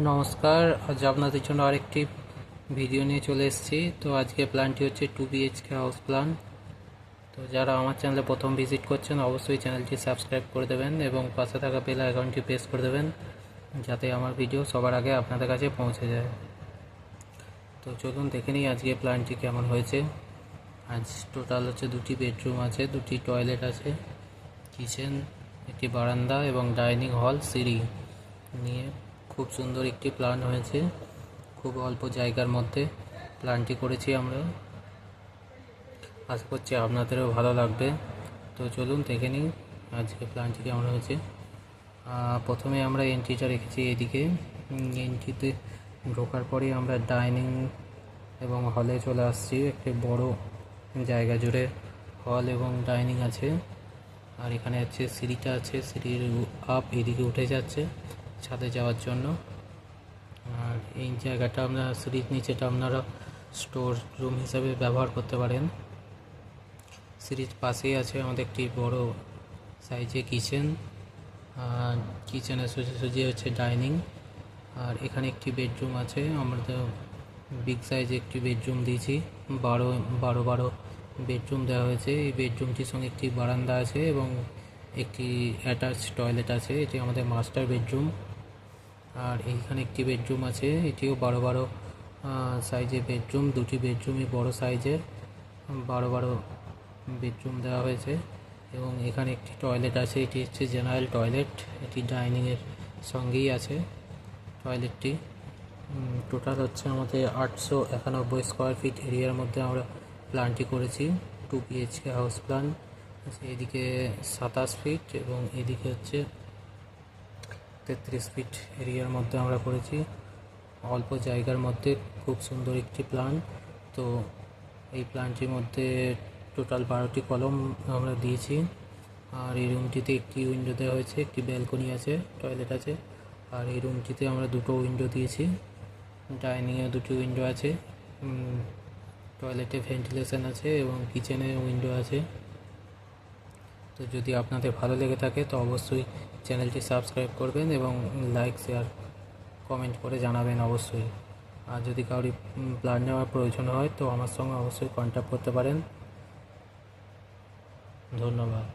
নমস্কার, আজ আপনাদের জন্য আরেকটি ভিডিও নিয়ে চলে এসেছি। তো আজকে প্ল্যানটি হচ্ছে 2 BHK হাউস প্ল্যান। তো যারা আমার চ্যানেলে প্রথম ভিজিট করছেন অবশ্যই চ্যানেলটি সাবস্ক্রাইব করে দেবেন এবং পাশে থাকা বেল আইকনটি প্রেস করে দেবেন যাতে আমার ভিডিও সবার আগে আপনাদের কাছে পৌঁছে যায়। তো চলুন দেখে নিই আজকে প্ল্যানটি কেমন হয়েছে। আজ টোটাল হচ্ছে 2টি বেডরুম আছে, 2টি টয়লেট আছে, কিচেন, একটি বারান্দা এবং ডাইনিং হল, সিঁড়ি নিয়ে খুব সুন্দর একটি প্ল্যান হয়েছে। খুব অল্প জায়গার মধ্যে প্ল্যানটি করেছি আমরা। আশা করছি আপনাদেরও ভালো লাগবে। তো চলুন দেখে নিই আজকে প্ল্যানটি কেমন হয়েছে। প্রথমে আমরা এন্ট্রিটা রেখেছি এদিকে। এন্ট্রিতে ঢোকার পরেই আমরা ডাইনিং এবং হলে চলে আসছি। একটি বড় জায়গা জুড়ে হল এবং ডাইনিং আছে। আর এখানে হচ্ছে সিঁড়িটা আছে, সিঁড়ির আপ এদিকে উঠে যাচ্ছে ছাদে যাওয়ার জন্য। আর এই জায়গাটা আপনারা সিঁড়ির নিচেটা আপনারা স্টোর রুম হিসাবে ব্যবহার করতে পারেন। সিঁড়ির পাশেই আছে আমাদের একটি বড় সাইজে কিচেন, আর কিচেনের সোজাসুজি হচ্ছে ডাইনিং। আর এখানে একটি বেডরুম আছে, আমরা তো বিগ সাইজে একটি বেডরুম দিয়েছি, বারো বেডরুম দেওয়া হয়েছে। এই বেডরুমটির সঙ্গে একটি বারান্দা আছে এবং একটি অ্যাটাচ টয়লেট আছে। এটি আমাদের মাস্টার বেডরুম। আর এইখানে একটি বেডরুম আছে, এটিও বারো সাইজের বেডরুম। 2টি বেডরুমই বড় সাইজের, বারো বেডরুম দেওয়া হয়েছে। এবং এখানে একটি টয়লেট আছে, এটি হচ্ছে জেনারেল টয়লেট, এটি ডাইনিংয়ের সঙ্গেই আছে টয়লেটটি। টোটাল হচ্ছে আমাদের 891 স্কোয়ার ফিট এরিয়ার মধ্যে আমরা প্ল্যানটি করেছি। 2 BHK হাউস প্ল্যান। এদিকে 27 ফিট এবং এদিকে হচ্ছে 33 ফিট এরিয়ার মধ্যে আমরা করেছি। অল্প জায়গার মধ্যে খুব সুন্দর একটি প্ল্যান। তো এই প্ল্যানটির মধ্যে টোটাল 12টি কলম আমরা দিয়েছি। আর এই রুমটিতে একটি উইন্ডো দেওয়া হয়েছে, একটি ব্যালকনি আছে, টয়লেট আছে। আর এই রুমটিতে আমরা 2টো উইন্ডো দিয়েছি। ডাইনিংয়ে 2টি উইন্ডো আছে, টয়লেটে ভেন্টিলেশন আছে এবং কিচেনে উইন্ডো আছে। তো যদি আপনাদের ভালো লেগে থাকে তো অবশ্যই চ্যানেলটি সাবস্ক্রাইব করবেন এবং লাইক, শেয়ার, কমেন্ট করে জানাবেন অবশ্যই। আর যদি কারোর প্ল্যান নেওয়ার প্রয়োজন হয় তো আমার সঙ্গে অবশ্যই কন্ট্যাক্ট করতে পারেন। ধন্যবাদ।